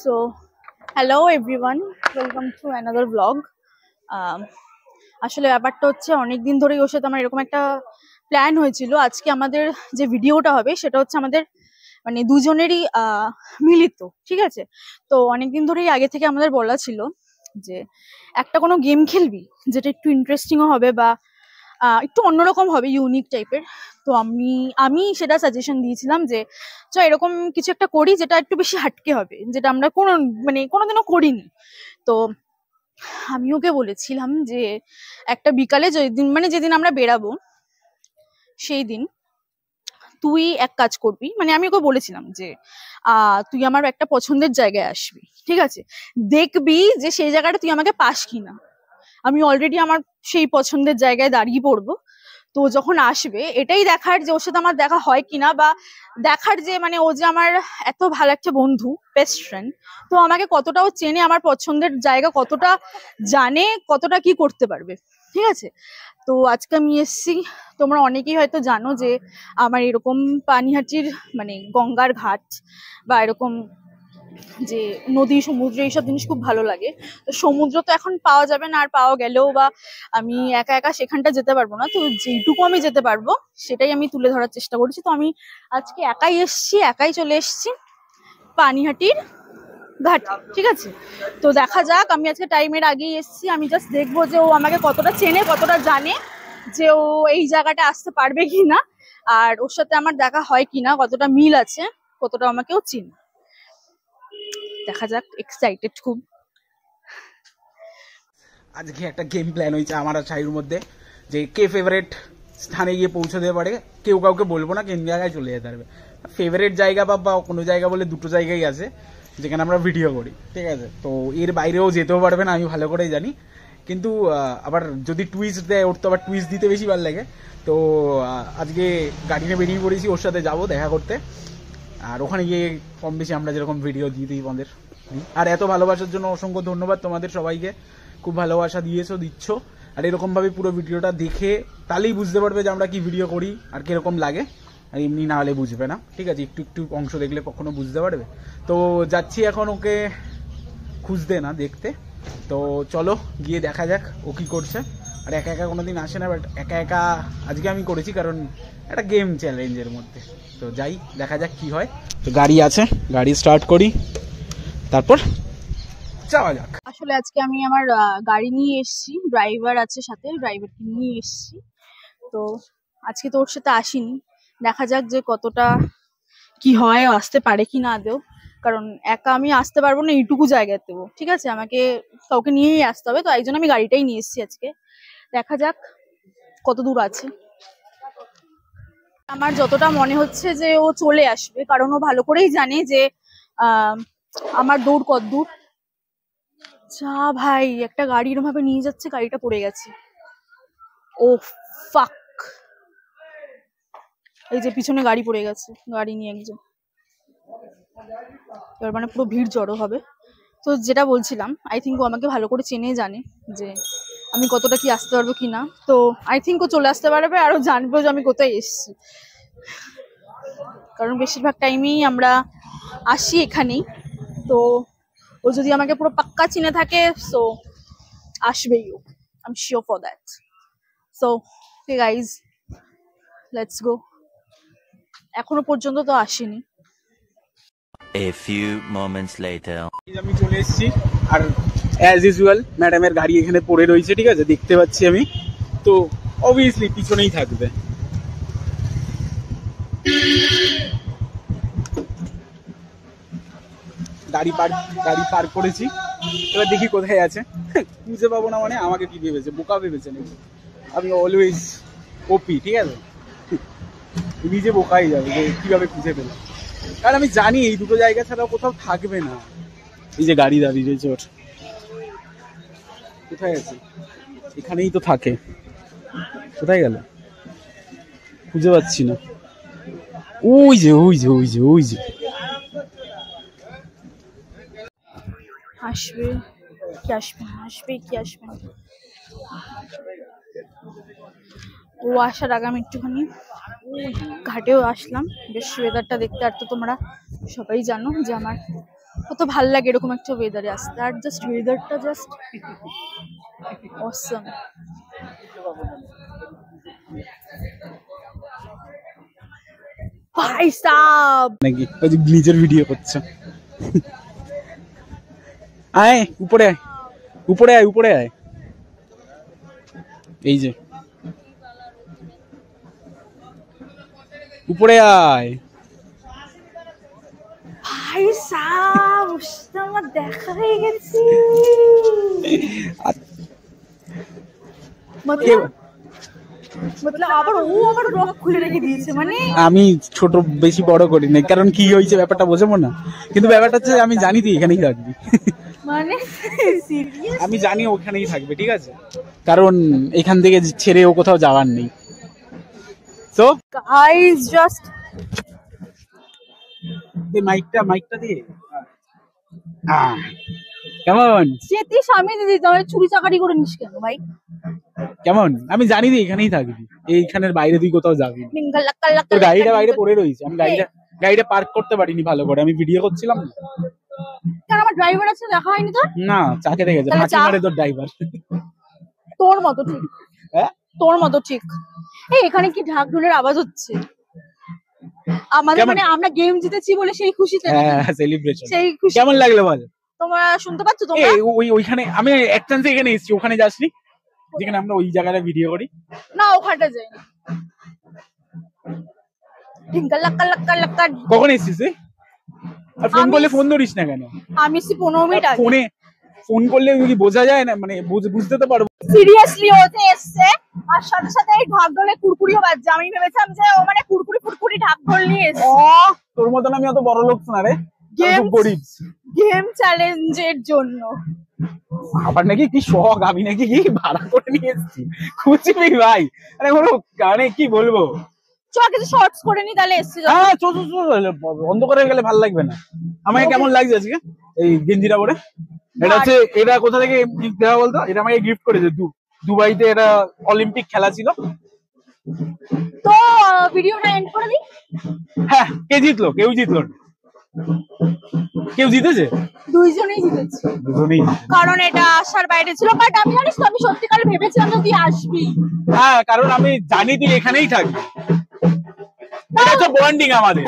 So, hello everyone, welcome to another vlog. আসলে ব্যাপারটা হচ্ছে অনেকদিন ধরেই ওর সাথে আমার এরকম একটা প্ল্যান হয়েছিল। আজকে আমাদের যে ভিডিওটা হবে সেটা হচ্ছে আমাদের মানে দুজনেরই মিলিত, ঠিক আছে? তো অনেকদিন ধরেই আগে থেকে আমাদের বলা ছিল যে একটা কোনো গেম খেলবি যেটা একটু ইন্টারেস্টিংও হবে বা একটু অন্যরকম হবে, ইউনিক টাইপের। তো আমি সেটা সাজেশন দিয়েছিলাম যে এরকম কিছু একটা করি যেটা একটু বেশি হাটকে হবে, যেটা আমরা কোনোদিনও করিনি। তো আমি ওকে বলেছিলাম যে একটা বিকালে যেদিন আমরা বেরাবো সেই দিন তুই এক কাজ করবি, মানে আমি ওকে বলেছিলাম যে তুই আমার একটা পছন্দের জায়গায় আসবি, ঠিক আছে? দেখবি যে সেই জায়গাটা তুই আমাকে পাস কিনা। আমি অলরেডি আমার সেই পছন্দের জায়গায় দাঁড়িয়ে পড়বো। তো যখন আসবে এটাই দেখার যে ওর সাথে আমার দেখা হয় কিনা, বা দেখার যে মানে ও যে আমার এত ভালো একটা বন্ধু, বেস্ট ফ্রেন্ড, তো আমাকে কতটা ও চেনে, আমার পছন্দের জায়গা কতটা জানে, কতটা কি করতে পারবে, ঠিক আছে? তো আজকে আমি এসছি, তোমরা অনেকেই হয়তো জানো যে আমার এরকম পানিহাটির মানে গঙ্গার ঘাট বা এরকম যে নদী সমুদ্র এইসব জিনিস খুব ভালো লাগে। তো সমুদ্র তো এখন পাওয়া যাবে না, আর পাওয়া গেলেও বা আমি একা একা সেখানটা যেতে পারবো না। তো যেটুকু আমি যেতে পারবো সেটাই আমি তুলে ধরার চেষ্টা করছি। তো আমি আজকে একাই চলে এসছি পানিহাটির ঘাট, ঠিক আছে? তো দেখা যাক, আমি আজকে টাইমের আগেই এসছি। আমি জাস্ট দেখবো যে ও আমাকে কতটা চেনে, কতটা জানে, যে ও এই জায়গাটা আসতে পারবে কিনা, আর ওর সাথে আমার দেখা হয় কিনা, কতটা মিল আছে, কতটা আমাকেও চিনে। দেখা যাক, এক্সাইটেড খুব। আজকে একটা গেম প্ল্যান হয়েছে আমার আর ছাইর মধ্যে, যে কে ফেভারিট স্থানে গিয়ে পৌঁছতে পারে। কেউ কাউকে বলবো না কোন জায়গায় চলে যেতে পারবে। ফেভারিট জায়গা বা কোনো জায়গা বলে দুটো জায়গায় আছে যেখানে আমরা ভিডিও করি, ঠিক আছে? তো এর বাইরেও যেতেও পারবে না, আমি ভালো করেই জানি। কিন্তু আবার যদি টুইস্ট দেয়, ওর তো আবার টুইস্ট দিতে বেশি ভালো লাগে। তো আজকে গাড়ি নিয়ে বেরিয়ে পড়েছি, ওর সাথে যাবো দেখা করতে। আর ওখানে গিয়ে কম বেশি আমরা যেরকম ভিডিও দিয়ে দিই আমাদের। আর এত ভালোবাসার জন্য অসংখ্য ধন্যবাদ তোমাদের সবাইকে। খুব ভালোবাসা দিচ্ছ। আর এরকম ভাবে পুরো ভিডিওটা দেখে তাহলেই বুঝতে পারবে যে আমরা কি ভিডিও করি আর কিরকম লাগে। আর এমনি না হলে বুঝবে না, ঠিক আছে? একটু একটু অংশ দেখলে কখনো বুঝতে পারবে। তো যাচ্ছি এখন ওকে খুঁজতে, না দেখতে। তো চলো গিয়ে দেখা যাক ও কি করছে। আর একা একা কোনোদিন আসে না, বাট একা একা আজকে আমি করেছি, কারণ একটা গেম চ্যালেঞ্জের মধ্যে। তো যাই, দেখা যাক কি হয়। তো গাড়ি আছে, গাড়ি স্টার্ট করি, তারপর যাওয়া যাক। আসলে আজকে আমি আমার গাড়ি নিয়ে এসেছি, ড্রাইভার আছে সাথে, ড্রাইভারকে নিয়ে এসেছি। তো আজকে তো ওর সাথে আসিনি, দেখা যাক যে কতটা কি হয়, আসতে পারে কি না আদেও। কারণ একা আমি আসতে পারবো না এইটুকু জায়গাতেও, ঠিক আছে? আমাকে কাউকে নিয়েই আসতে হবে। তো এই জন্য আমি গাড়িটাই নিয়ে এসেছি আজকে। দেখা যাক কত দূর আছে। আমার যতটা মনে হচ্ছে যে ও চলে আসবে, কারণ ও ভালো করেই জানে যে আমার দৌড় কত দূর। যা ভাই, একটা গাড়ি এরকম ভাবে নিয়ে যাচ্ছে, গাড়িটা পড়ে গেছে। ও ফাক, এই যে পিছনে গাড়ি পড়ে গেছে, গাড়ি নিয়ে একজন। এবার মানে পুরো ভিড় জড়ো হবে। তো যেটা বলছিলাম, আই থিঙ্ক ও আমাকে ভালো করে চেনে, জানে যে আমি কতটা কি আসতে পারবো কিনা। তো আই থিঙ্ক ও চলে আসতে পারবে, আরো জানবো যে আমি কোথায় এসেছি। কারণ বেশিরভাগ টাইমেই আমরা আসি এখানেই। তো ও যদি আমাকে পুরো পাক্কা চিনে থাকে, সো আসবেই ও, I am sure for that. So hey guys, let's go. এখনো পর্যন্ত তো আসেনি। A few moments later. আমি চলে এসেছি, আর অ্যাজ ইউজুয়াল ম্যাডামের গাড়ি এখানে পড়ে রয়েছে, ঠিক আছে? দেখতে পাচ্ছি আমি। তো অবভিয়াসলি পিছনেই থাকবে। গাড়ি পার্ক করেছি, এবার দেখি কোথায় আছে। খুঁজে পাবো না মানে আমাকে কি ভেবেছে, বোকা ভেবেছে নাকি? আমি অলওয়েজ ওপি, ঠিক আছে? নিজে বোকাই যাবে যে কিভাবে খুঁজে পেল, কারণ আমি জানি এই দুটো জায়গা ছাড়াও কোথাও থাকবে না। এই যে গাড়ি দাঁড়িয়ে রয়েছে, ওর কোথায় আছে? এখানেই তো থাকে, কোথায় গেল খুঁজে পাচ্ছি না। ওই যে আসবে কি আসবে না, আসবে কি আসবে না। ও আসার আগে আমি একটুখানি ঘাটেও আসলাম, বেশ ওয়েদারটা দেখতে। আর তো তোমরা সবাই জানো যে আমার কত ভাল লাগে এরকম একটা ওয়েদারে আসতে, আর জাস্ট ওয়েদারটা জাস্ট অসম। ভাই সাব নাকি ওই যে গ্লিচের ভিডিও করছে। আয় উপরে আয়, উপরে আয়, উপরে আয়। এই যে উপরে আয়। ভাই সাব আমার দেখা হয়ে গেছে। আবার ও আবার ব্লগ খুলে রেখে দিয়েছে, মানে আমি ছোট বেশি বড় করি না, কারণ কি হয়েছে ব্যাপারটা বোঝাবো না, কিন্তু ব্যাপারটা হচ্ছে আমি জানি তুই এখানেই থাকবি। মানে সিরিয়াস আমি জানি ওখানেই থাকবে, ঠিক আছে, কারণ এখান থেকে ছেড়ে ও কোথাও যাওয়ার নেই। তো গাইস জাস্ট মাইকটা দিয়ে কেমন সেটি স্বামী দিদি তোমার চুরি চাকারি করে নিস কেন ভাই? কেমন? আমি জানি তুই এখানেই থাকবি, এইখানের বাইরে তুই কোথাও যাবি না। ডিঙ্গল লাক্কাল লাক্কাল তোর গাড়িটা বাইরে পড়ে রয়েছে, আমি গাড়িটা পার্ক করতে পারিনি ভালো করে, আমি ভিডিও করছিলাম না। কারণ আমার ড্রাইভার আছে, দেখা হয়নি তোর? না, চাকে দেখেছে, তাহলে হাঁচি চা? মারে তোর ড্রাইভার। তোর মতো ঠিক, হ্যাঁ তোর মতো ঠিক। এই এখানে কি ঢাক ঢোলের আওয়াজ হচ্ছে? আমাদের কেমন? মানে আমরা গেম জিতেছি বলে সেই খুশিতে, হ্যাঁ সেলিব্রেশন। সেই খুশি। কেমন লাগলো বল? তোমরা শুনতে পাচ্ছ তোমরা? এই ওইখানে আমি এক চান্সে এখানে এসেছি, ওখানে যাসনি যেখানে আমরা ওই জায়গাটা ভিডিও করি? না ওখানটা যাই না। ডিঙ্গল লাক্কাল লাক্কাল লাক্কাল। কখন এসেছিস তুই? আর ফোন করলে ফোন ধরিস না কেন? আমি 15 মিনিট আগে। ফোন করলে কি বোঝা যায় না, মানে বুঝতে তো পারবো। সিরিয়াসলি ওতে এসছে আর সাথে সাথে এই ঢাক ঢোলে কুরকুরিও বাজছে। আমি ভেবেছিলাম যে ও মানে কুরকুরি ফুরকুরি ঢাক ঢোল নিয়ে এসছে। তোর মতন আমি অত বড় লোক না রে, গেম চ্যালেঞ্জের জন্য। আবার নাকি কি শখ, আমি নাকি কি ভাড়া করে নিয়ে এসেছি, খুঁজবি ভাই? আরে বলো গানে কি বলবো, চ কিছু শর্টস করে নি তাহলে এসছে। হ্যাঁ চো বন্ধ করে গেলে ভালো লাগবে না। আমাকে কেমন লাগছে আজকে এই গেঞ্জিটা পরে? এটা হচ্ছে, এটা কোথা থেকে দেওয়া বলতো? এটা আমাকে গিফট করেছে দুবাইতে, এটা অলিম্পিক খেলা ছিল। তো ভিডিওটা এন্ড করে দিই। হ্যাঁ, কে জিতলো? কেউ জিতলো না। কেউ জিতেছে? দুইজনেই জিতেছে। দুজনেই। কারণ এটা আসার বাইরে ছিল, বাট আমি জানিস তো আমি সত্যিকারে ভেবেছিলাম যে তুই আসবি। হ্যাঁ, কারণ আমি জানি তুই এখানেই থাকবি, এটা তো বন্ডিং আমাদের।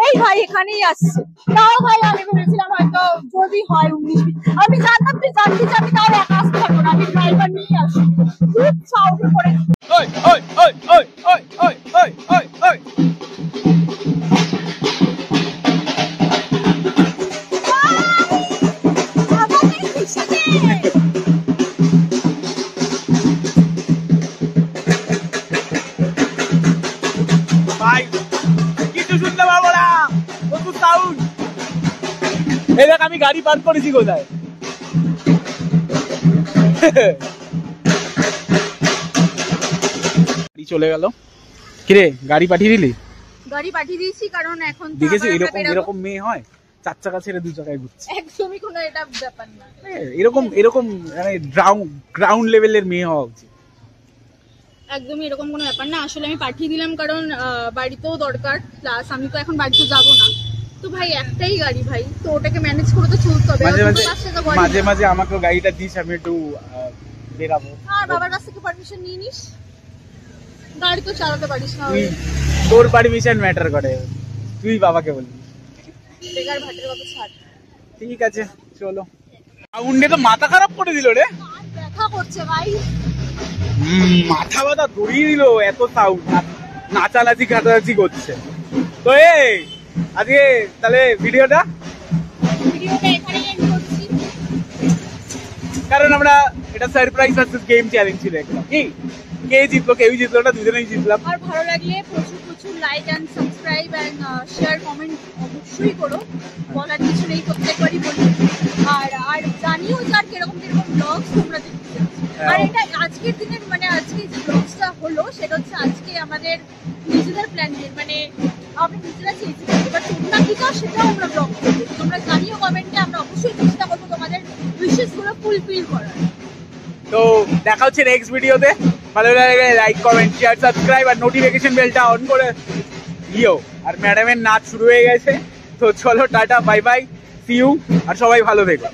এই ভাই এখানেই আসছে, তাও ভাই আমি ভেবেছিলাম হয়তো যদি হয় 19 আমি জানতাম তুই জানবি যে আমি তাও একা আসতে পারবো না, আমি ড্রাইভার নিয়ে আসবো। খুব সাউন্ড করে ওই ওই ওই ওই ওই ওই ওই ওই ওই ভাই কিছু শুনতে পাবো না, প্রচুর সাউন্ড। এই দেখ আমি গাড়ি পার্ক করেছি কোথায়। চলে গেল। কিরে গাড়ি পাঠিয়ে দিলি? গাড়ি পাঠিয়ে দিয়েছি, কারণ এখন তো দেখেছি আবার এরকম বেরাবো। এরকম মেয়ে হয় 4 চাকা ছেড়ে 2 চাকায় ঘুরছে। একদমই কোনো এটা ব্যাপার না। এরকম মানে গ্রাউন্ড লেভেলের মেয়ে হওয়া উচিত। একদমই এরকম কোনো ব্যাপার না। আসলে আমি পাঠিয়ে দিলাম কারণ বাড়িতেও দরকার, প্লাস আমি তো এখন বাড়িতে যাবো না। তো ভাই একটাই গাড়ি ভাই, তো ওটাকে ম্যানেজ করে তো চলতে হবে। মাঝে মাঝে আমাকে গাড়িটা দিস, আমি একটু বেরাবো। আর বাবার কাছ থেকে পারমিশন নিয়ে নিস, গাড়ি তো চালাতে পারিস না। তোর পারমিশন ম্যাটার করে, তুই বাবাকে বলবি। বেকার ভাটের কথা ছাড়। ঠিক আছে চলো। সাউন্ডে তো মাথা খারাপ করে দিল রে, ব্যথা করছে ভাই। মাথা ব্যথা ধরিয়ে দিল, এত সাউন্ড, নাচানাচি ঘাটানাচি করছে। তো এই আজকে তাহলে ভিডিওটা এখানেই এন্ড করছি, কারণ আমরা এটা সারপ্রাইজ ভার্সেস গেম চ্যালেঞ্জ ছিল একটা। কি কে জিতলো? কেউ জিতলো না, দুজনেই জিতলাম। আর ভালো লাগলে প্রচুর like and subscribe and share comment অবশ্যই করো, বলার কিছু নেই, প্রত্যেকবারই বলি। আর জানিও যে আর কিরকম ব্লগস তোমরা দেখতে চাও। আর এটা আজকের দিনের মানে আজকে যে ব্লগসটা হলো সেটা হচ্ছে আজকে আমাদের নিজেদের প্ল্যানের, মানে আমরা নিজেরা চেয়েছি, এবার তোমরা কি চাও সেটাও আমরা ব্লগ করবো। তোমরা জানিও কমেন্টে, আমরা অবশ্যই চেষ্টা করবো তোমাদের উইশেস গুলো ফুলফিল করার। তো দেখা হচ্ছে নেক্সট ভিডিওতে। ভালো লাগলে লাইক কমেন্ট শেয়ার সাবস্ক্রাইব আর নোটিফিকেশন বেলটা অন করে দিও। আর ম্যাডামের নাচ শুরু হয়ে গেছে, তো চলো tata bye bye, see you, আর সবাই ভালো থেকো।